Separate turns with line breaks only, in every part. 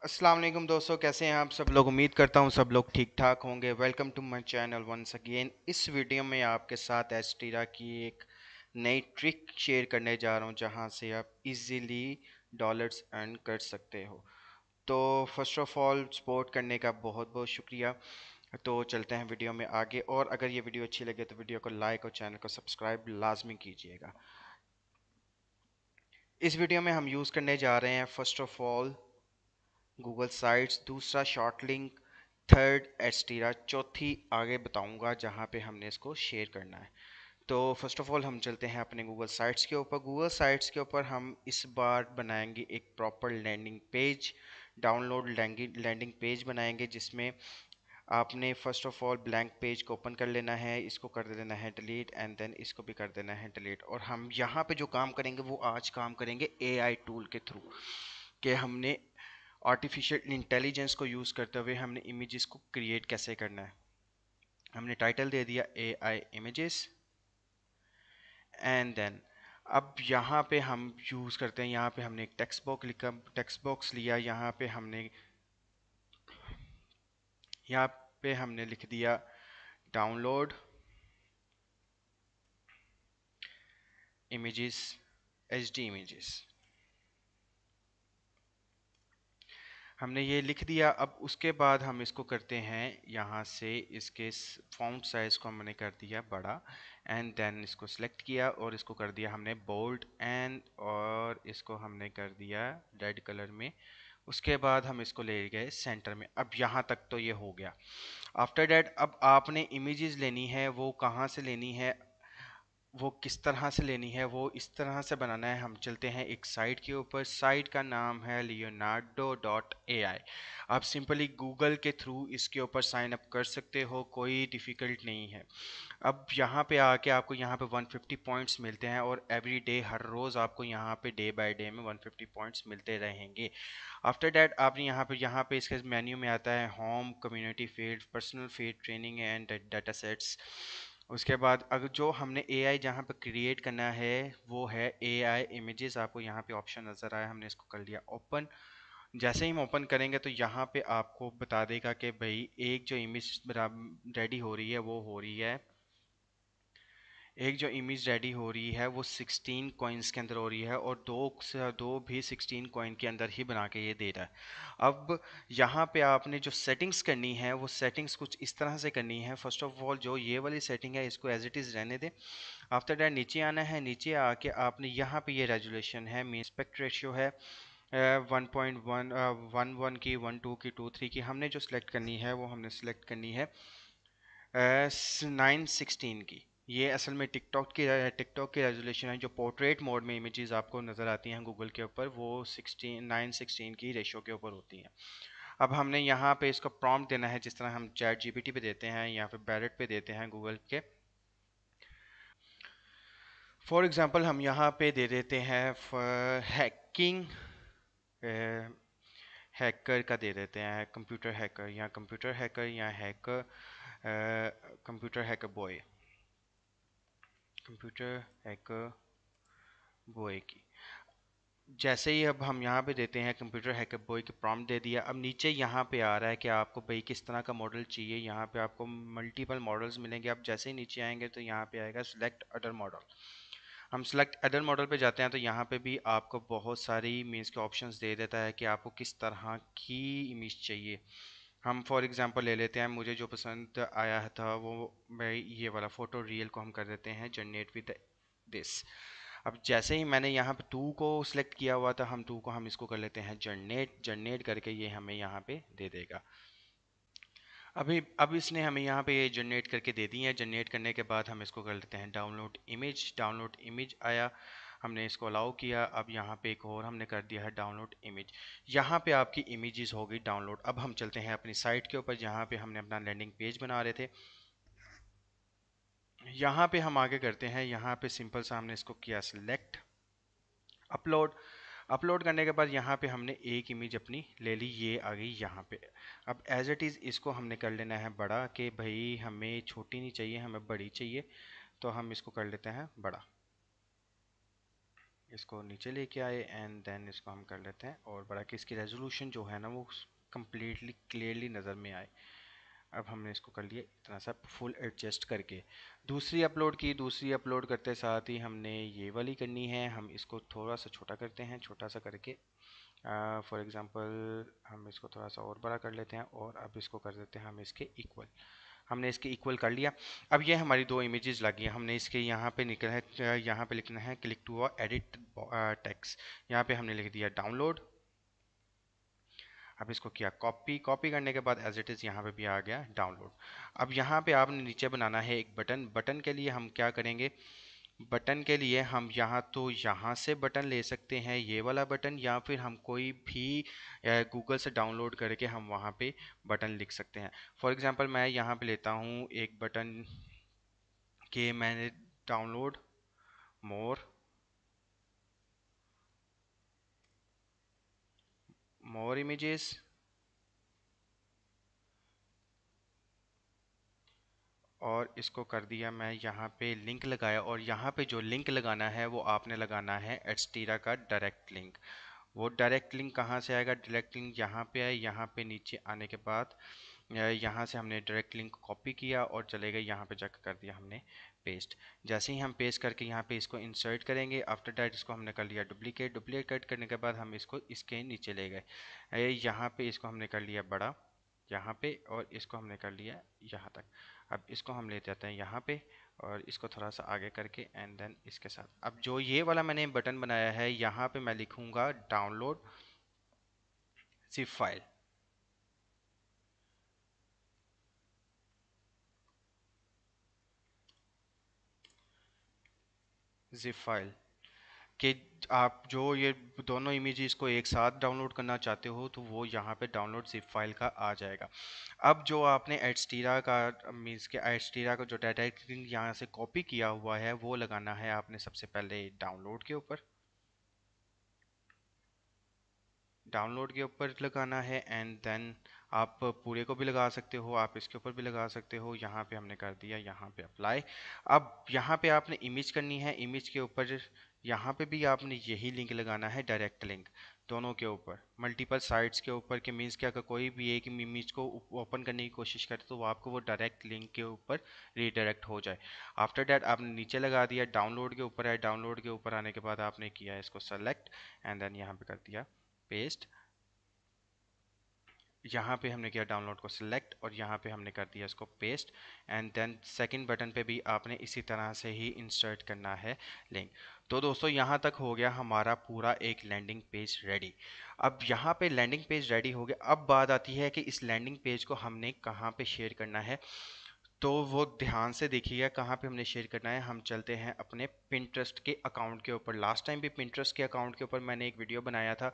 अस्सलाम वालेकुम दोस्तों, कैसे हैं आप सब लोग। उम्मीद करता हूँ सब लोग ठीक ठाक होंगे। Welcome to my channel once again. इस वीडियो में आपके साथ एस्टीरा की एक नई ट्रिक शेयर करने जा रहा हूँ जहाँ से आप इजीली डॉलर्स अर्न कर सकते हो। तो फर्स्ट ऑफ ऑल सपोर्ट करने का बहुत बहुत शुक्रिया। तो चलते हैं वीडियो में आगे, और अगर ये वीडियो अच्छी लगे तो वीडियो को लाइक और चैनल को सब्सक्राइब लाजमी कीजिएगा। इस वीडियो में हम यूज़ करने जा रहे हैं first of all Google sites, दूसरा शॉर्ट लिंक, थर्ड एस्टीरा, चौथी आगे बताऊंगा जहां पे हमने इसको शेयर करना है। तो फर्स्ट ऑफ ऑल हम चलते हैं अपने गूगल साइट्स के ऊपर। गूगल साइट्स के ऊपर हम इस बार बनाएंगे एक proper landing page, download landing page बनाएंगे, जिसमें आपने first of all blank page को ओपन कर लेना है, इसको कर देना है डिलीट, एंड देन इसको भी कर देना है डिलीट। और हम यहाँ पे जो काम करेंगे वो आज काम करेंगे एआई टूल के थ्रू, कि हमने आर्टिफिशियल इंटेलिजेंस को यूज़ करते हुए हमने इमेजेस को क्रिएट कैसे करना है। हमने टाइटल दे दिया ए आई इमेजेस, एंड देन अब यहाँ पे हम यूज़ करते हैं, यहाँ पे हमने एक टेक्स्ट बॉक्स लिया, यहाँ पे हमने लिख दिया download images, H D images, हमने ये लिख दिया। अब उसके बाद हम इसको करते हैं, यहाँ से इसके फॉन्ट साइज़ को हमने कर दिया बड़ा, एंड देन इसको सिलेक्ट किया और इसको कर दिया हमने बोल्ड, एंड और इसको हमने कर दिया रेड कलर में। उसके बाद हम इसको ले गए सेंटर में। अब यहाँ तक तो ये हो गया। आफ्टर डैट अब आपने इमेजेस लेनी है, वो कहाँ से लेनी है, वो किस तरह से लेनी है, वो इस तरह से बनाना है। हम चलते हैं एक साइट के ऊपर। साइट का नाम है leonardo.ai। आप सिंपली गूगल के थ्रू इसके ऊपर साइन अप कर सकते हो, कोई डिफ़िकल्ट नहीं है। अब यहाँ पे आके आपको यहाँ पे 150 पॉइंट्स मिलते हैं, और एवरी डे हर रोज़ आपको यहाँ पे डे बाय डे में 150 पॉइंट्स मिलते रहेंगे। आफ्टर डैट आपने यहाँ पे इसके मेन्यू में आता है home, community feed, personal feed, training and data sets. उसके बाद अगर जो हमने एआई जहाँ पे क्रिएट करना है वो है एआई इमेजेस। आपको यहाँ पे ऑप्शन नज़र आया, हमने इसको कर लिया ओपन। जैसे ही हम ओपन करेंगे तो यहाँ पे आपको बता देगा कि भाई एक जो इमेज रेडी हो रही है वो हो रही है, एक जो इमेज रेडी हो रही है वो 16 कॉइन्स के अंदर हो रही है, और दो भी 16 कॉइन के अंदर ही बना के ये दे रहा है। अब यहाँ पे आपने जो सेटिंग्स करनी है वो सेटिंग्स कुछ इस तरह से करनी है। फर्स्ट ऑफ ऑल जो ये वाली सेटिंग है इसको एज इट इज़ रहने दें। आफ्टर दैट नीचे आना है, नीचे आके आपने यहाँ पे ये रेजोल्यूशन है, मीन एस्पेक्ट रेशियो है 1.1, 1 की, 1 2 की, 2 3 की। हमने जो सिलेक्ट करनी है वो हमने सिलेक्ट करनी है 916 की। ये असल में टिकटॉक की रेजोल्यूशन है। जो पोर्ट्रेट मोड में इमेजेस आपको नज़र आती हैं गूगल के ऊपर, वो 916 की रेशो के ऊपर होती हैं। अब हमने यहाँ पे इसको प्रॉम्प्ट देना है, जिस तरह हम चैट जीपीटी पे देते हैं या फिर बैरेट पे देते हैं गूगल के। फॉर एग्जांपल हम यहाँ पे दे देते हैं हैकिंग, हैकर का दे देते हैं कंप्यूटर हैकर या hacker, computer hacker boy, computer hacker boy की। जैसे ही अब हम यहाँ पे देते हैं कंप्यूटर हैकर बॉय के प्रॉम्प्ट दे दिया। अब नीचे यहाँ पे आ रहा है कि आपको भाई किस तरह का मॉडल चाहिए। यहाँ पे आपको मल्टीपल मॉडल्स मिलेंगे। आप जैसे ही नीचे आएंगे तो यहाँ पे आएगा सिलेक्ट अदर मॉडल। हम सिलेक्ट अदर मॉडल पे जाते हैं तो यहाँ पे भी आपको बहुत सारी मीन्स के ऑप्शंस दे देता है कि आपको किस तरह की इमेज चाहिए। हम फॉर एग्जांपल ले लेते हैं, मुझे जो पसंद आया था वो मैं ये वाला फ़ोटो रियल को हम कर देते हैं जनरेट विद दिस। अब जैसे ही मैंने यहाँ पे टू को सिलेक्ट किया हुआ था, हम टू को हम इसको कर लेते हैं जनरेट। जनरेट करके ये हमें यहाँ पे दे देगा। अब इसने हमें यहाँ पे ये जनरेट करके दे दी है। जनरेट करने के बाद हम इसको कर लेते हैं डाउनलोड इमेज। डाउनलोड इमेज आया, हमने इसको अलाउ किया। अब यहाँ पे एक और हमने कर दिया है डाउनलोड इमेज। यहाँ पे आपकी इमेजेस हो गई डाउनलोड। अब हम चलते हैं अपनी साइट के ऊपर जहाँ पे हमने अपना लैंडिंग पेज बना रहे थे। यहाँ पे हम आगे करते हैं, यहाँ पे सिंपल सा हमने इसको किया सिलेक्ट, अपलोड। अपलोड करने के बाद यहाँ पे हमने एक इमेज अपनी ले ली, ये आ गई यहाँ पे। अब एज इट इज़ इसको हमने कर लेना है बड़ा, कि भाई हमें छोटी नहीं चाहिए, हमें बड़ी चाहिए। तो हम इसको कर लेते हैं बड़ा। इसको नीचे लेके आए एंड देन इसको हम कर लेते हैं और बड़ा कि इसकी रेजोल्यूशन जो है ना वो कम्प्लीटली क्लियरली नज़र में आए। अब हमने इसको कर लिया इतना सा फुल एडजस्ट करके। दूसरी अपलोड करते साथ ही हमने ये वाली करनी है। हम इसको थोड़ा सा छोटा करते हैं, छोटा सा करके फॉर एग्ज़ाम्पल हम इसको थोड़ा सा और बड़ा कर लेते हैं और अब इसको कर देते हैं हम इसके इक्वल। हमने इसके इक्वल कर लिया। अब ये हमारी दो इमेजेस लगी हैं। हमने इसके यहाँ पे निकला है, यहाँ पे लिखना है क्लिक टू एडिट टेक्स्ट। यहाँ पे हमने लिख दिया डाउनलोड। अब इसको किया कॉपी। कॉपी करने के बाद एज इट इज़ यहाँ पे भी आ गया डाउनलोड। अब यहाँ पे आपने नीचे बनाना है एक बटन। बटन के लिए हम क्या करेंगे, बटन के लिए हम यहाँ से बटन ले सकते हैं, ये वाला बटन, या फिर हम कोई भी गूगल से डाउनलोड करके हम वहाँ पे बटन लिख सकते हैं। फॉर एग्जांपल मैं यहाँ पे लेता हूँ एक बटन के, मैंने डाउनलोड मोर मोर इमेजेस, और इसको कर दिया मैं यहाँ पे लिंक लगाया। और यहाँ पे जो लिंक लगाना है वो आपने लगाना है एट्सटीरा का डायरेक्ट लिंक। वो डायरेक्ट लिंक कहाँ से आएगा, डायरेक्ट लिंक यहाँ पे आए। यहाँ पे नीचे आने के बाद यहाँ से हमने डायरेक्ट लिंक कॉपी किया और चले गए यहाँ पे जाकर कर दिया हमने पेस्ट। जैसे ही हम पेस्ट करके यहाँ पे इसको इंसर्ट करेंगे, आफ्टर डैट इसको हमने कर लिया डुप्लीकेट। डुप्लीकेट करने के बाद हम इसको इसके नीचे ले गए, यहाँ पे इसको हमने कर लिया बड़ा यहाँ पे, और इसको हमने कर लिया यहाँ तक। अब इसको हम ले जाते हैं यहाँ पे और इसको थोड़ा सा आगे करके एंड देन इसके साथ। अब जो ये वाला मैंने बटन बनाया है यहाँ पे मैं लिखूंगा download zip file. Zip file कि आप जो ये दोनों इमेजेस को एक साथ डाउनलोड करना चाहते हो तो वो यहाँ पे डाउनलोड जिप फाइल का आ जाएगा। अब जो आपने एट्सटीरा का मीन्स के एट्सटीरा का जो डाटा यहाँ से कॉपी किया हुआ है वो लगाना है आपने सबसे पहले डाउनलोड के ऊपर। डाउनलोड के ऊपर लगाना है एंड देन आप पूरे को भी लगा सकते हो, आप इसके ऊपर भी लगा सकते हो। यहाँ पे हमने कर दिया यहाँ पे अप्लाई। अब यहाँ पे आपने इमेज करनी है, इमेज के ऊपर यहाँ पे भी आपने यही लिंक लगाना है, डायरेक्ट लिंक दोनों के ऊपर, मल्टीपल साइट्स के ऊपर के मीन्स कि अगर कोई भी एक इमेज को ओपन करने की कोशिश करे तो वो आपको वो डायरेक्ट लिंक के ऊपर रीडायरेक्ट हो जाए। आफ्टर डैट आपने नीचे लगा दिया, डाउनलोड के ऊपर है। डाउनलोड के ऊपर आने के बाद आपने किया इसको सेलेक्ट एंड देन यहाँ पे कर दिया पेस्ट। यहाँ पे हमने किया डाउनलोड को सिलेक्ट और यहाँ पे हमने कर दिया इसको paste and then second button पे भी आपने इसी तरह से ही इंसर्ट करना है लिंक। तो दोस्तों यहाँ तक हो गया हमारा पूरा एक लैंडिंग पेज रेडी। अब यहाँ पे लैंडिंग पेज रेडी हो गया। अब बात आती है कि इस लैंडिंग पेज को हमने कहाँ पे शेयर करना है। तो वो ध्यान से देखिएगा कहाँ पे हमने शेयर करना है। हम चलते हैं अपने पिंटरेस्ट के अकाउंट के ऊपर। लास्ट टाइम भी पिंटरेस्ट के अकाउंट के ऊपर मैंने एक वीडियो बनाया था,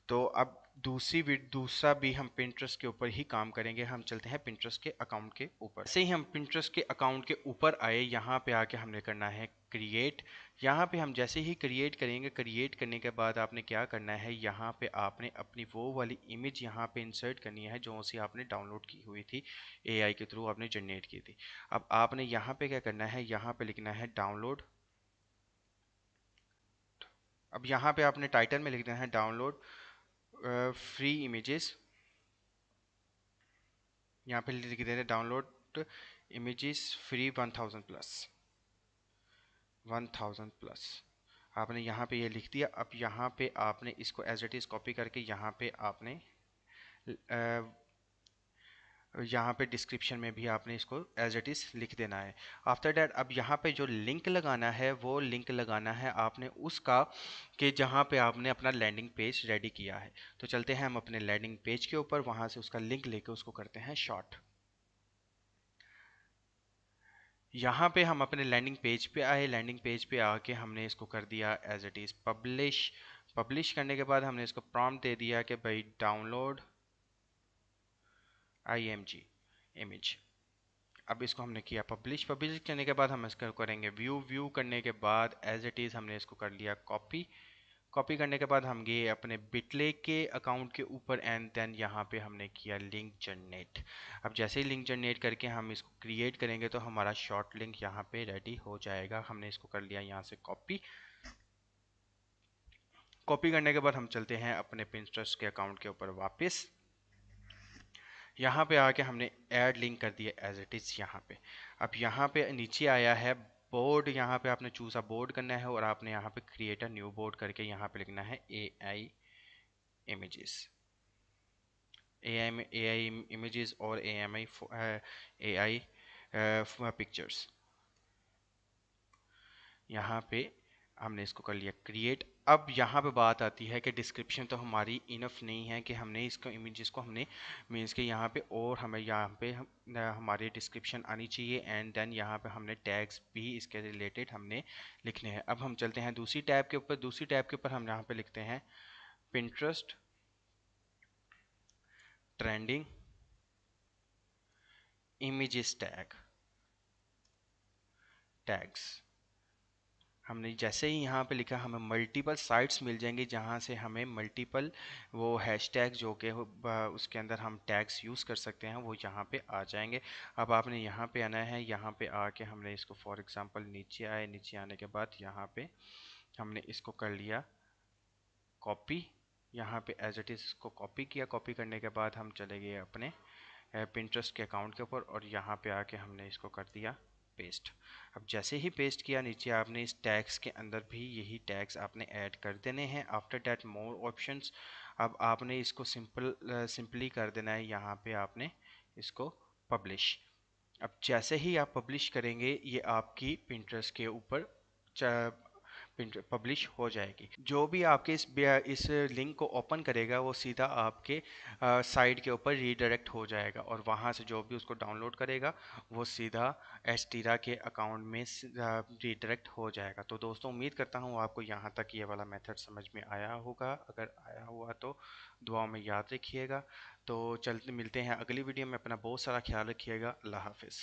तो अब दूसरा भी हम पिंटरेस्ट के ऊपर ही काम करेंगे। हम चलते हैं पिंटरेस्ट के अकाउंट के ऊपर। जैसे ही हम पिंटरेस्ट के अकाउंट के ऊपर आए, यहाँ पे आके हमने करना है क्रिएट। यहाँ पे हम जैसे ही क्रिएट करेंगे, क्रिएट करने के बाद आपने क्या करना है, यहाँ पे आपने अपनी वो वाली इमेज यहाँ पे इंसर्ट करनी है जो सी आपने डाउनलोड की हुई थी, एआई के थ्रू आपने जनरेट की थी। अब आपने यहाँ पे क्या करना है, यहाँ पे लिखना है डाउनलोड। अब यहाँ पे आपने टाइटल में लिखना है डाउनलोड फ्री इमेजेस। यहाँ पे लिख देते डाउनलोड इमेजेस फ्री 1000 प्लस। आपने यहाँ पे ये लिख दिया। अब यहाँ पे आपने इसको एज इट इज़ कॉपी करके यहाँ पे आपने यहाँ पे डिस्क्रिप्शन में भी आपने इसको एज इट इज़ लिख देना है। आफ्टर डैट अब यहाँ पे जो लिंक लगाना है वो लिंक लगाना है आपने उसका कि जहाँ पे आपने अपना लैंडिंग पेज रेडी किया है। तो चलते हैं हम अपने लैंडिंग पेज के ऊपर, वहाँ से उसका लिंक लेके उसको करते हैं शॉर्ट। यहाँ पे हम अपने लैंडिंग पेज पे आए। लैंडिंग पेज पे आके हमने इसको कर दिया as it is publish. Publish करने के बाद हमने इसको प्रॉम्प्ट दे दिया कि भाई डाउनलोड IMG इमेज। अब इसको हमने किया पब्लिश। पब्लिश करने के बाद हम इसको करेंगे व्यू। व्यू करने के बाद एज इट इज़ हमने इसको कर लिया कॉपी। कॉपी करने के बाद हम गए अपने बिटले के अकाउंट के ऊपर एंड देन यहाँ पे हमने किया लिंक जनरेट। अब जैसे ही लिंक जनरेट करके हम इसको क्रिएट करेंगे तो हमारा शॉर्ट लिंक यहाँ पे रेडी हो जाएगा। हमने इसको कर लिया यहाँ से कॉपी। कॉपी करने के बाद हम चलते हैं अपने पिंटरेस्ट के अकाउंट के ऊपर वापस। यहाँ पे आके हमने ऐड लिंक कर दिया एज इट इज़ यहाँ पे। अब यहाँ पे नीचे आया है बोर्ड, यहाँ पे आपने चूज़ अ बोर्ड करना है और आपने यहाँ पे क्रिएट अ न्यू बोर्ड करके यहाँ पे लिखना है AI इमेजेस, AI इमेजेस और AI पिक्चर्स। यहाँ पे हमने इसको कर लिया क्रिएट। अब यहाँ पे बात आती है कि डिस्क्रिप्शन तो हमारी इनफ नहीं है कि हमने इसको इमेजेस को हमने मीन्स के यहाँ पे, और हमें यहाँ पे हमारी डिस्क्रिप्शन आनी चाहिए एंड देन यहाँ पे हमने टैग्स भी इसके रिलेटेड हमने लिखने हैं। अब हम चलते हैं दूसरी टैब के ऊपर। दूसरी टैब के ऊपर हम यहाँ पे लिखते हैं पिंटरेस्ट ट्रेंडिंग इमेजेस टैग्स। हमने जैसे ही यहाँ पे लिखा हमें मल्टीपल साइट्स मिल जाएंगे जहाँ से हमें मल्टीपल वो हैशटैग जो कि उसके अंदर हम टैग्स यूज़ कर सकते हैं वो यहाँ पे आ जाएंगे। अब आपने यहाँ पे आना है, यहाँ पे आके हमने इसको फॉर एग्जांपल नीचे आए, नीचे आने के बाद यहाँ पे हमने इसको कर लिया कॉपी। यहाँ पे एज इट इज़ इसको कॉपी किया। कॉपी करने के बाद हम चले गए अपने पिंटरेस्ट के अकाउंट के ऊपर और यहाँ पे आके हमने इसको कर दिया पेस्ट। अब जैसे ही पेस्ट किया नीचे आपने इस टैग्स के अंदर भी यही टैग्स आपने ऐड कर देने हैं। After that more options. अब आपने इसको सिंपली कर देना है, यहाँ पे आपने इसको पब्लिश। अब जैसे ही आप पब्लिश करेंगे ये आपकी पिंटरेस्ट के ऊपर पब्लिश हो जाएगी। जो भी आपके इस लिंक को ओपन करेगा वो सीधा आपके साइट के ऊपर रीडायरेक्ट हो जाएगा और वहाँ से जो भी उसको डाउनलोड करेगा वो सीधा एस्टीरा के अकाउंट में रीडायरेक्ट हो जाएगा। तो दोस्तों उम्मीद करता हूँ आपको यहाँ तक ये वाला मेथड समझ में आया होगा। अगर आया हुआ तो दुआ में याद रखिएगा। तो चलते मिलते हैं अगली वीडियो में। अपना बहुत सारा ख्याल रखिएगा। अल्लाह हाफिज़।